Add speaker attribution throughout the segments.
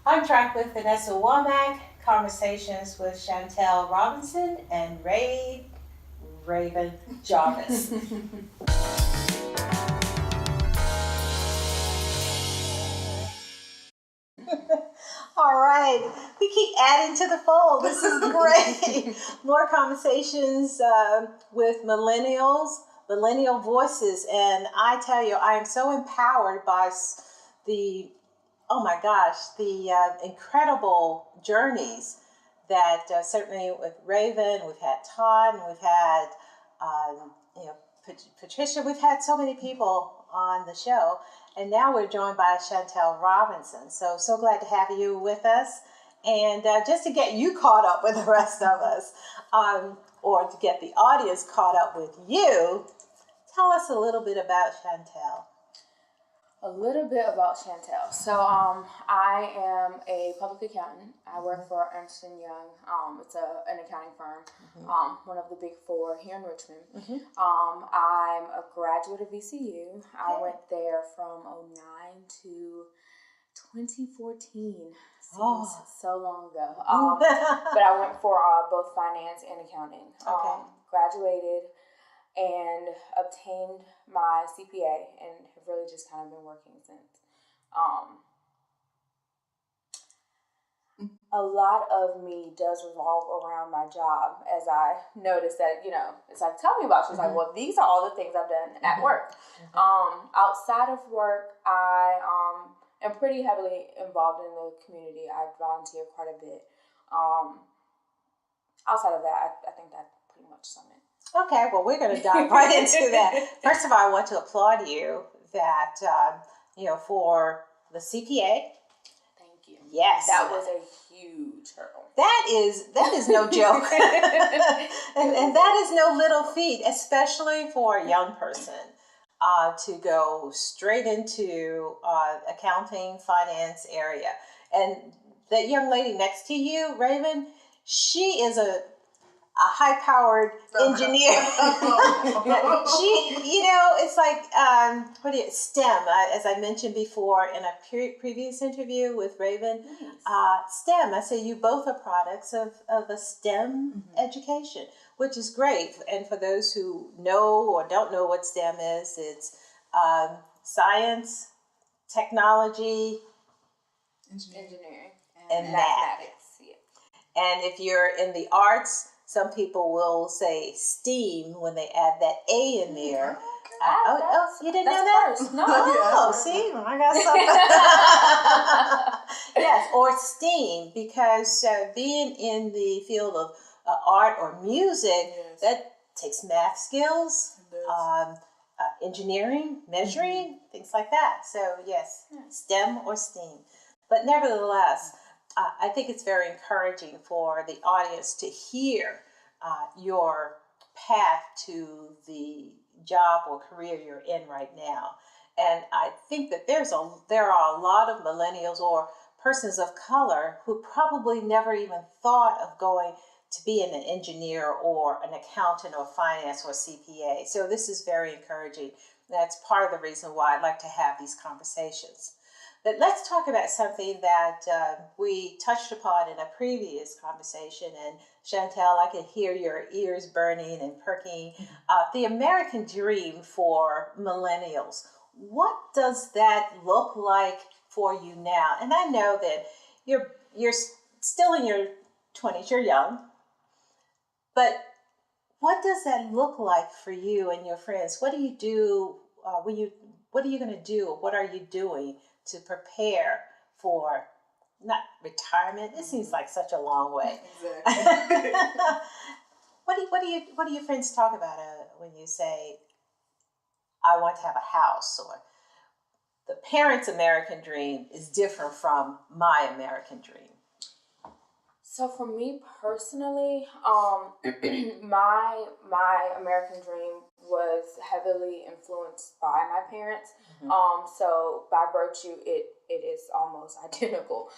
Speaker 1: On track with Vanessa Womack, conversations with Chantel Robinson and Raven Jarvis. All right, we keep adding to the fold. This is great. More conversations with millennial voices, and I tell you, I am so empowered by the oh my gosh, the incredible journeys that certainly with Raven, we've had Todd, and we've had you know Patricia. We've had so many people on the show, and now we're joined by Chantel Robinson. So glad to have you with us, and just to get you caught up with the rest of us, or to get the audience caught up with you. Tell us a little bit about Chantel.
Speaker 2: A little bit about Chantel. So, I am a public accountant. I work for Ernst & Young. It's an accounting firm, one of the big four here in Richmond. I'm a graduate of VCU. Okay. I went there from 2009 to 2014. Seems so long ago. But I went for both finance and accounting. Graduated and obtained my CPA and have really just kind of been working since. A lot of me does revolve around my job, as I noticed that, it's like, tell me about you. It's like, well, these are all the things I've done at work. Outside of work, I am pretty heavily involved in the community. I volunteer quite a bit. Outside of that, I think that pretty much sums it.
Speaker 1: Okay, well, we're going to dive right into that. First of all, I want to applaud you that, for the CPA.
Speaker 2: Thank you.
Speaker 1: Yes.
Speaker 2: That was a huge hurdle.
Speaker 1: That is no joke. and that is no little feat, especially for a young person, to go straight into accounting, finance area. And that young lady next to you, Raven, she is a high-powered engineer. She, it's like, STEM, as I mentioned before in a previous interview with Raven, STEM, I say you both are products of a STEM education, which is great. And for those who know or don't know what STEM is, it's science, technology,
Speaker 2: engineering,
Speaker 1: and mathematics. Yeah. And if you're in the arts, some people will say STEAM when they add that A in there. You didn't know that?
Speaker 2: First. No.
Speaker 1: See, I got something. Yes, or STEAM, because being in the field of art or music, that takes math skills, engineering, measuring, things like that. So yes, STEM or STEAM. But nevertheless, I think it's very encouraging for the audience to hear your path to the job or career you're in right now. And I think that there are a lot of millennials or persons of color who probably never even thought of going to be an engineer or an accountant or finance or CPA. So this is very encouraging. That's part of the reason why I'd like to have these conversations. But let's talk about something that we touched upon in a previous conversation. And Chantel, I can hear your ears burning and perking. The American dream for millennials. What does that look like for you now? And I know that you're still in your 20s, you're young. But what does that look like for you and your friends? What do you do what are you going to do? What are you doing to prepare for not retirement? It seems like such a long way.
Speaker 3: Exactly.
Speaker 1: What do your friends talk about when you say, I want to have a house, or the parents' American dream is different from my American dream?
Speaker 2: So for me personally, my American dream was heavily influenced by my parents. So by virtue, it is almost identical.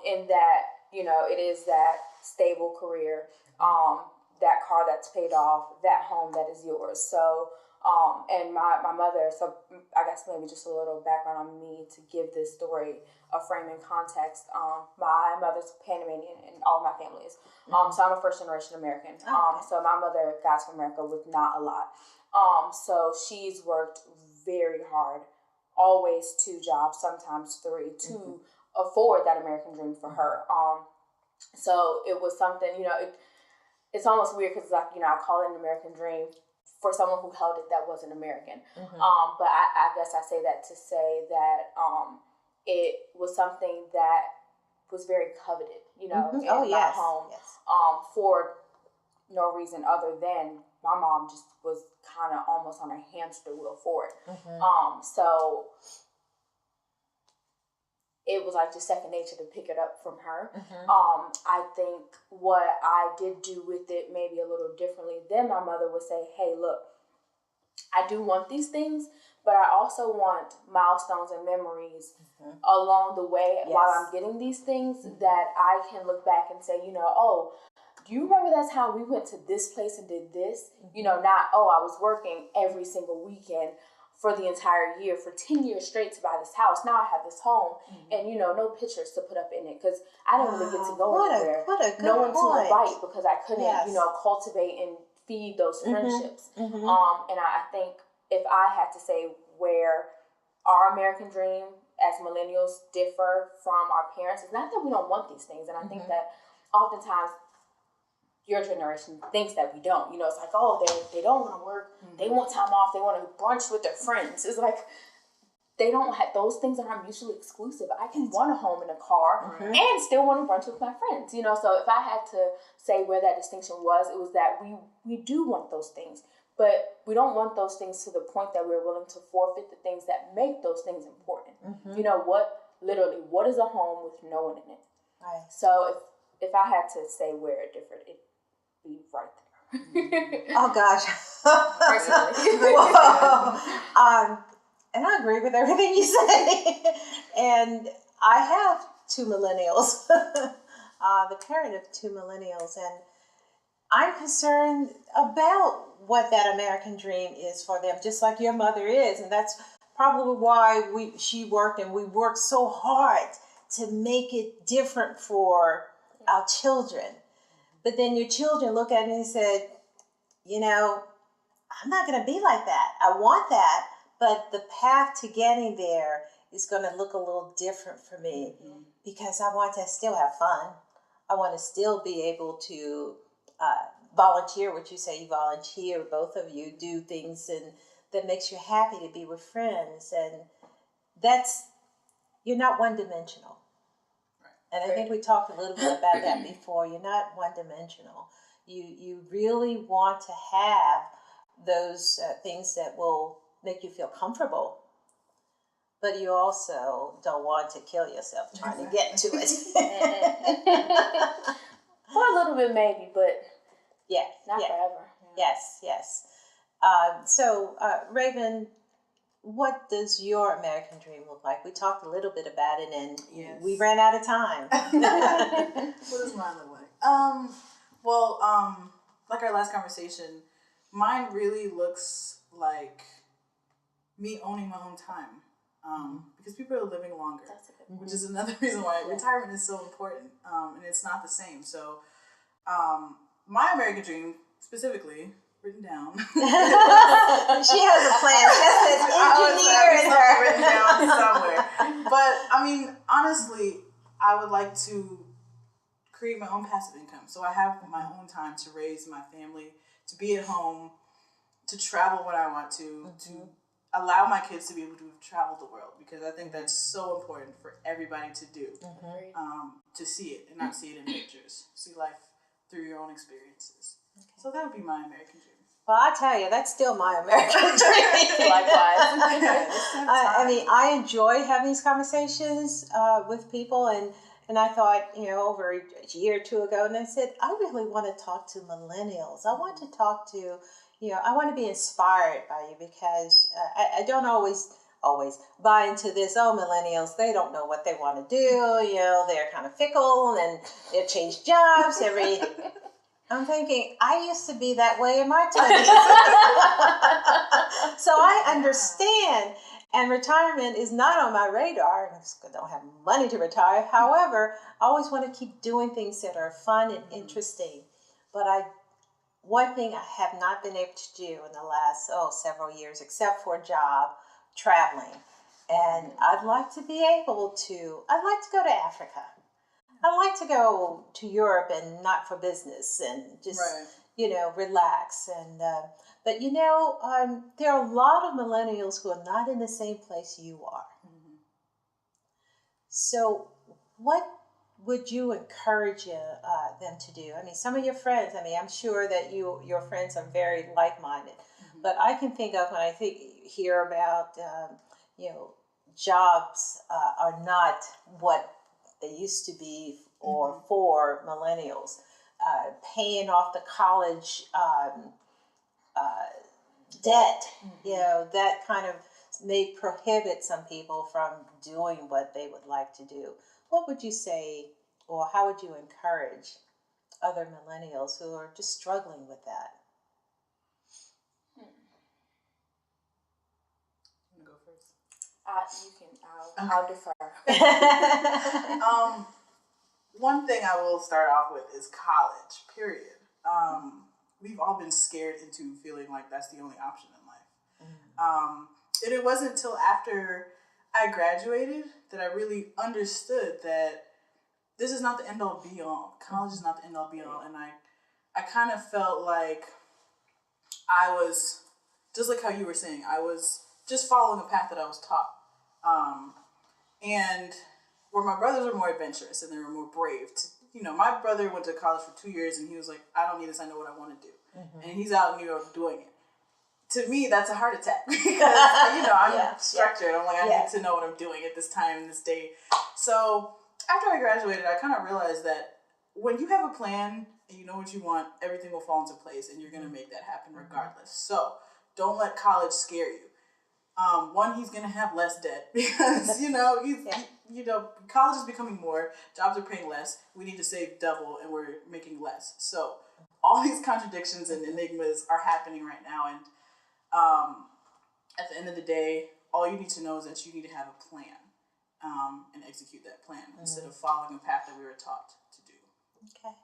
Speaker 2: In that, it is that stable career, that car that's paid off, that home that is yours. So And my mother, so I guess maybe just a little background on me to give this story a frame and context. My mother's Panamanian and all my family is. So I'm a first generation American. So my mother got to America with not a lot. So she's worked very hard, always 2 jobs, sometimes 3, to afford that American dream for her. So it was something, it's almost weird because, like, I call it an American dream for someone who held it that wasn't American. But I guess I say that to say that it was something that was very coveted, in my home, for no reason other than my mom just was kind of almost on a hamster wheel for it. So it was like just second nature to pick it up from her. I think what I did do with it maybe a little differently than my mother would say, hey, look, I do want these things, but I also want milestones and memories along the way while I'm getting these things that I can look back and say, oh, do you remember that time we went to this place and did this? Not, oh, I was working every single weekend for the entire year for 10 years straight to buy this house. Now I have this home and, no pictures to put up in it because I didn't really get to go anywhere. No one to invite because I couldn't, cultivate and feed those friendships. And I think if I had to say where our American dream as millennials differ from our parents, it's not that we don't want these things. And I think that oftentimes your generation thinks that we don't. It's like, oh, they don't want to work. They want time off. They want to brunch with their friends. It's like they don't have, those things aren't mutually exclusive. I can want a home and a car and still want to brunch with my friends. So if I had to say where that distinction was, it was that we do want those things, but we don't want those things to the point that we're willing to forfeit the things that make those things important. What is a home with no one in it?
Speaker 1: Right.
Speaker 2: So if I had to say where it differed, it'd be right there.
Speaker 1: Oh gosh.
Speaker 2: Personally.
Speaker 1: And I agree with everything you say. And I have 2 millennials, the parent of 2 millennials, and I'm concerned about what that American dream is for them, just like your mother is. And that's probably why she worked and we worked so hard to make it different for our children. But then your children look at it and said, I'm not going to be like that. I want that, but the path to getting there is going to look a little different for me because I want to still have fun. I want to still be able to volunteer, what you say, you volunteer, both of you do things and that makes you happy to be with friends. And you're not one-dimensional. And I think we talked a little bit about that before. You're not one-dimensional. You really want to have those things that will make you feel comfortable, but you also don't want to kill yourself trying to get to it.
Speaker 2: For a little bit maybe, but not forever.
Speaker 1: Yes. So, Raven, what does your American dream look like? We talked a little bit about it, and we ran out of time.
Speaker 3: What does mine look like? Like our last conversation, mine really looks like me owning my own time. Because people are living longer, which is another reason why retirement is so important. And it's not the same. So, my American dream, specifically, written down.
Speaker 1: She has a plan. She has an engineer in her.
Speaker 3: Written down somewhere. But honestly, I would like to create my own passive income. So I have my own time to raise my family, to be at home, to travel when I want to allow my kids to be able to travel the world, because I think that's so important for everybody to do. To see it and not see it in pictures. See life through your own experiences. So that would be my American dream.
Speaker 1: Well, I tell you, that's still my American dream.
Speaker 2: Likewise.
Speaker 1: I enjoy having these conversations with people, and I thought, over a year or two ago, and I said, I really want to talk to millennials. I want to talk to, I want to be inspired by you, because I don't always buy into this, millennials, they don't know what they want to do, they're kind of fickle, and they change jobs every I'm thinking, I used to be that way in my 20s. So I understand. And retirement is not on my radar. I don't have money to retire. However, I always want to keep doing things that are fun and interesting. But one thing I have not been able to do in the last, several years, except for a job, traveling. And I'd like to go to Africa. I'd like to go to Europe, and not for business, and just, relax. And but there are a lot of millennials who are not in the same place you are. Mm-hmm. So what would you encourage them to do? I mean, some of your friends, I'm sure that your friends are very like-minded. Mm-hmm. But I can think of, when I hear about, jobs are not what they used to be, or mm-hmm. for millennials, paying off the college debt, mm-hmm. That kind of may prohibit some people from doing what they would like to do. What would you say, or how would you encourage other millennials who are just struggling with that?
Speaker 3: You go first.
Speaker 2: You can. I'll defer.
Speaker 3: One thing I will start off with is college. Period. We've all been scared into feeling like that's the only option in life. Mm-hmm. And it wasn't until after I graduated that I really understood that this is not the end all be all. College is not the end all be all. And I kind of felt like I was, just like how you were saying, I was just following a path that I was taught. And where my brothers were more adventurous and they were more brave. My brother went to college for 2 years and he was like, I don't need this, I know what I want to do. Mm-hmm. And he's out in New York doing it. To me, that's a heart attack because, I'm structured. I'm like, I need to know what I'm doing at this time, this day. So after I graduated, I kind of realized that when you have a plan and you know what you want, everything will fall into place and you're going to make that happen regardless. Mm-hmm. So don't let college scare you. One, he's going to have less debt because, college is becoming more, jobs are paying less, we need to save double and we're making less. So all these contradictions and enigmas are happening right now. And at the end of the day, all you need to know is that you need to have a plan and execute that plan instead of following a path that we were taught to do.
Speaker 1: Okay.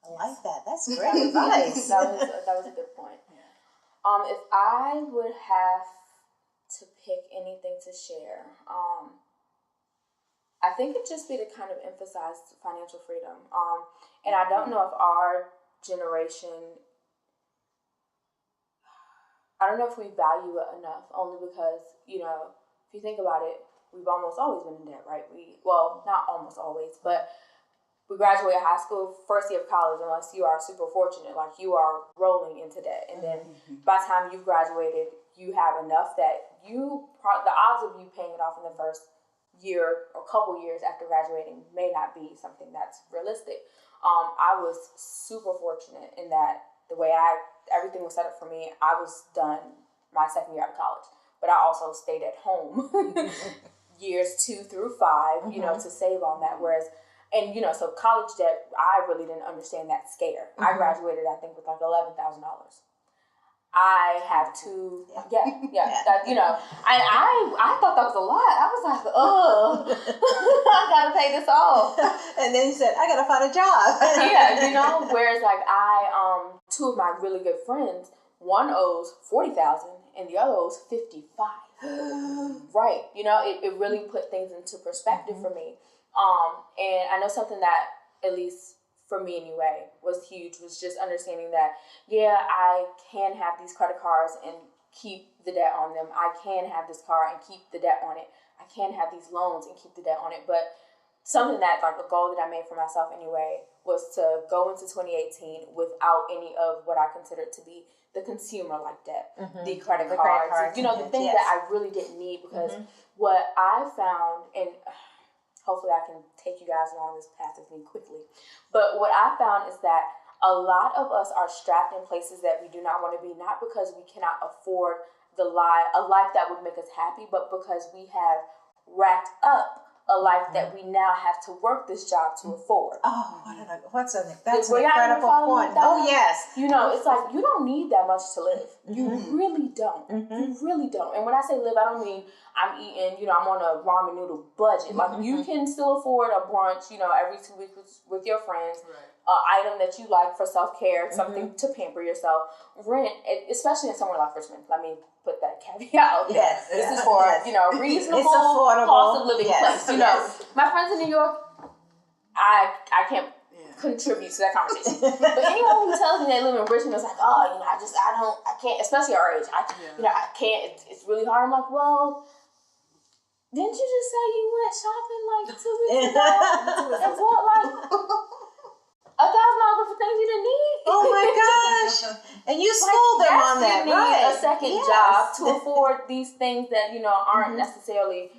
Speaker 1: I like that. That's great advice.
Speaker 2: That was a good point. Yeah. If I would have to pick anything to share, I think it'd just be to kind of emphasize financial freedom. And I don't know if our generation, I don't know if we value it enough, only because, if you think about it, we've almost always been in debt, right? Not almost always, but we graduate high school, first year of college, unless you are super fortunate, like you are rolling into debt. And then by the time you've graduated, you have enough that the odds of you paying it off in the first year or couple years after graduating may not be something that's realistic. I was super fortunate in that the way everything was set up for me, I was done my second year out of college, but I also stayed at home years 2 through 5, to save on that. Whereas, and so college debt, I really didn't understand that scare. Mm-hmm. I graduated, I think, with like $11,000. I have two, I thought that was a lot. I was like, I gotta pay this off.
Speaker 1: And then you said, I gotta find a job.
Speaker 2: Whereas like two of my really good friends, one owes $40,000 and the other owes $55,000. Right. It really put things into perspective for me. And I know something that, at least for me anyway, was huge, was just understanding that, I can have these credit cards and keep the debt on them. I can have this car and keep the debt on it. I can have these loans and keep the debt on it. But something that, like a goal that I made for myself anyway, was to go into 2018 without any of what I considered to be the consumer-like debt, the credit cards, the things that I really didn't need, because what I found, and hopefully I can take you guys along this path with me quickly. But what I found is that a lot of us are strapped in places that we do not want to be, not because we cannot afford a life that would make us happy, but because we have racked up a life that we now have to work this job to afford.
Speaker 1: Oh, that's an
Speaker 2: Were y'all
Speaker 1: incredible
Speaker 2: following
Speaker 1: point.
Speaker 2: with that?
Speaker 1: Oh, yes.
Speaker 2: You know, it's like you don't need that much to live. You really don't.
Speaker 1: Mm-hmm.
Speaker 2: You really don't. And when I say live, I don't mean I'm eating, you know, I'm on a ramen noodle budget. Like, you can still afford a brunch, you know, every 2 weeks with your friends.
Speaker 3: Right.
Speaker 2: Item that you like for self-care, something to pamper yourself. Rent, especially in somewhere like Richmond. Let me put that caveat out there.
Speaker 1: Yes,
Speaker 2: This
Speaker 1: yes,
Speaker 2: is for,
Speaker 1: yes.
Speaker 2: you know, reasonable
Speaker 1: It's affordable.
Speaker 2: cost of living
Speaker 1: Yes,
Speaker 2: place. You know, my friends in New York, I can't contribute to that conversation. But anyone who tells me they live in Richmond is like, oh, you know, I can't, especially our age. You know, I can't. It's really hard. I'm like, well, didn't you just say you went shopping like 2 weeks ago and bought like $1,000 for things you didn't need?
Speaker 1: Oh my gosh! And you schooled them on that,
Speaker 2: you need
Speaker 1: right?
Speaker 2: a second
Speaker 1: Yes.
Speaker 2: job to afford these things that, you know, aren't necessarily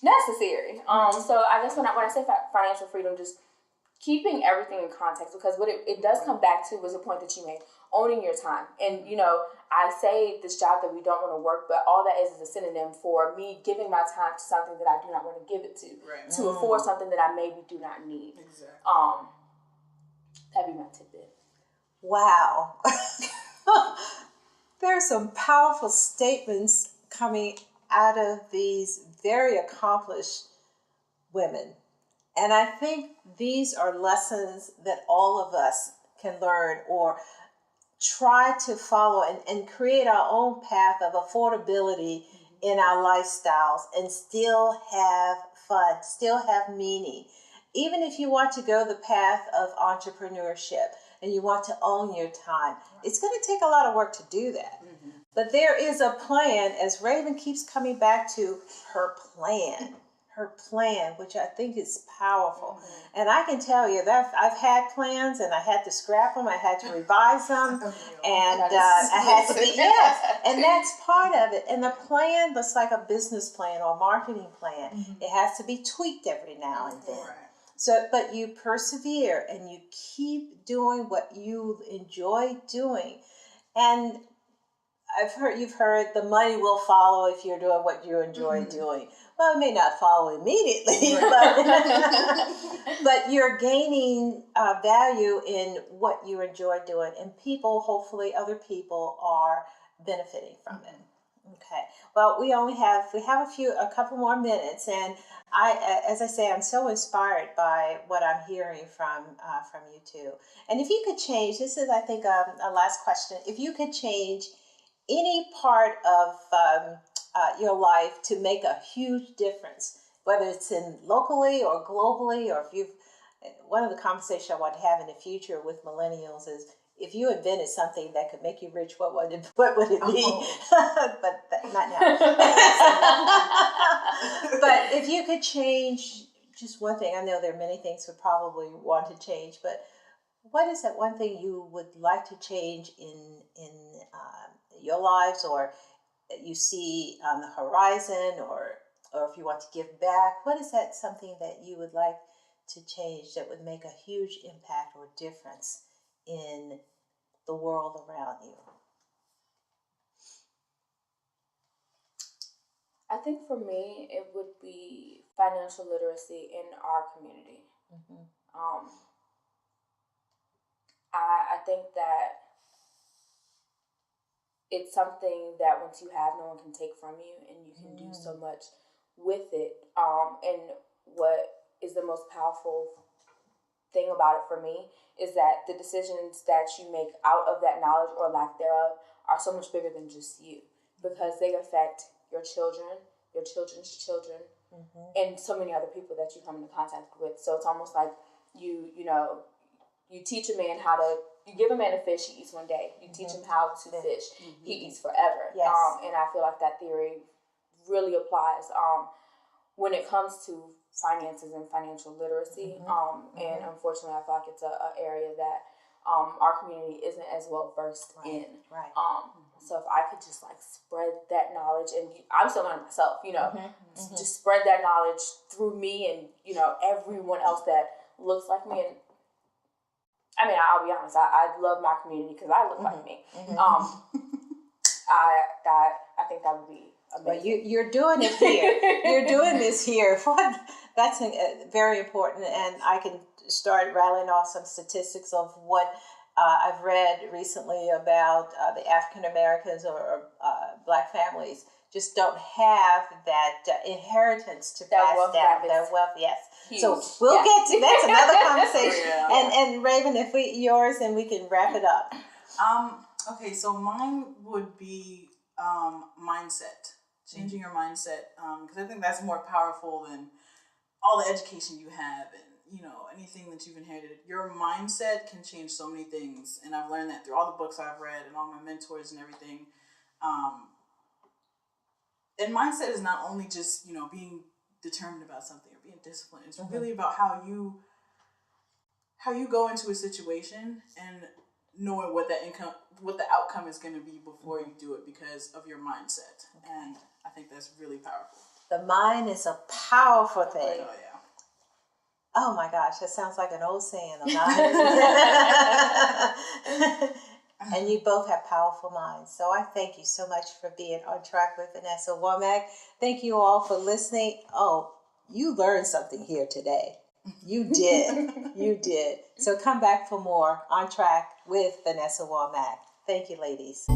Speaker 2: necessary. So I guess when I say financial freedom, just keeping everything in context, because what it does come back to was a point that you made, owning your time. And, you know, I say this job that we don't want to work, but all that is a synonym for me giving my time to something that I do not want to give it to, to afford something that I maybe do not need.
Speaker 3: Exactly.
Speaker 2: That'd be my tidbit.
Speaker 1: Wow. There's some powerful statements coming out of these very accomplished women. And I think these are lessons that all of us can learn or try to follow and create our own path of affordability in our lifestyles and still have fun, still have meaning. Even if you want to go the path of entrepreneurship and you want to own your time, it's going to take a lot of work to do that. But there is a plan, as Raven keeps coming back to her plan, which I think is powerful. And I can tell you that I've had plans and I had to scrap them, I had to revise them, and I had to be, and that's part of it. And the plan looks like a business plan or marketing plan. It has to be tweaked every now and then. So, but you persevere and you keep doing what you enjoy doing. And you've heard the money will follow if you're doing what you enjoy doing. Well, it may not follow immediately, but you're gaining value in what you enjoy doing, and people, hopefully other people, are benefiting from it. Okay. Well, we have a couple more minutes, and as I say, I'm so inspired by what I'm hearing from you two. And if you could change, this is, I think, a last question. If you could change any part of your life to make a huge difference, whether it's in locally or globally, or one of the conversations I want to have in the future with millennials is, if you invented something that could make you rich, what would it be? But not now. But if you could change just one thing, I know there are many things we probably want to change, but what is that one thing you would like to change in your lives, or you see on the horizon, or if you want to give back? What is that something that you would like to change that would make a huge impact or difference in the world around you?
Speaker 2: I think for me, it would be financial literacy in our community. I think that it's something that once you have, no one can take from you, and you can do so much with it. And what is the most powerful thing about it for me is that the decisions that you make out of that knowledge or lack thereof are so much bigger than just you, because they affect your children, your children's children, and so many other people that you come into contact with. So it's almost like you teach a man you give a man a fish, he eats one day. You teach him how to fish, he eats forever.
Speaker 1: Yes.
Speaker 2: And I feel like that theory really applies when it comes to finances and financial literacy. And unfortunately, I feel like it's an area that our community isn't as well versed in.
Speaker 1: Right.
Speaker 2: So if I could just spread that knowledge, and I'm still learning myself, just spread that knowledge through me and, everyone else that looks like me. And I mean, I'll be honest, I love my community because I look like me. I think that would be
Speaker 1: Well, you're doing it here. You're doing this here. That's very important, and I can start rattling off some statistics of what I've read recently about the African Americans or Black families just don't have that inheritance to pass down. That wealth, yes. Huge. So we'll get to that's another conversation. And Raven, if yours, and we can wrap it up.
Speaker 3: Okay, so mine would be mindset. Changing your mindset, because I think that's more powerful than all the education you have and anything that you've inherited. Your mindset can change so many things, and I've learned that through all the books I've read and all my mentors and everything. And mindset is not only just being determined about something or being disciplined. It's really about how you go into a situation and knowing what the outcome is going to be before you do it because of your mindset. And I think that's really powerful.
Speaker 1: The mind is a powerful thing.
Speaker 3: Oh, yeah.
Speaker 1: Oh my gosh, that sounds like an old saying. And you both have powerful minds. So I thank you so much for being on track with Vanessa Womack. Thank you all for listening. Oh, you learned something here today. You did. You did. So come back for more On Track with Vanessa Womack. Thank you, ladies.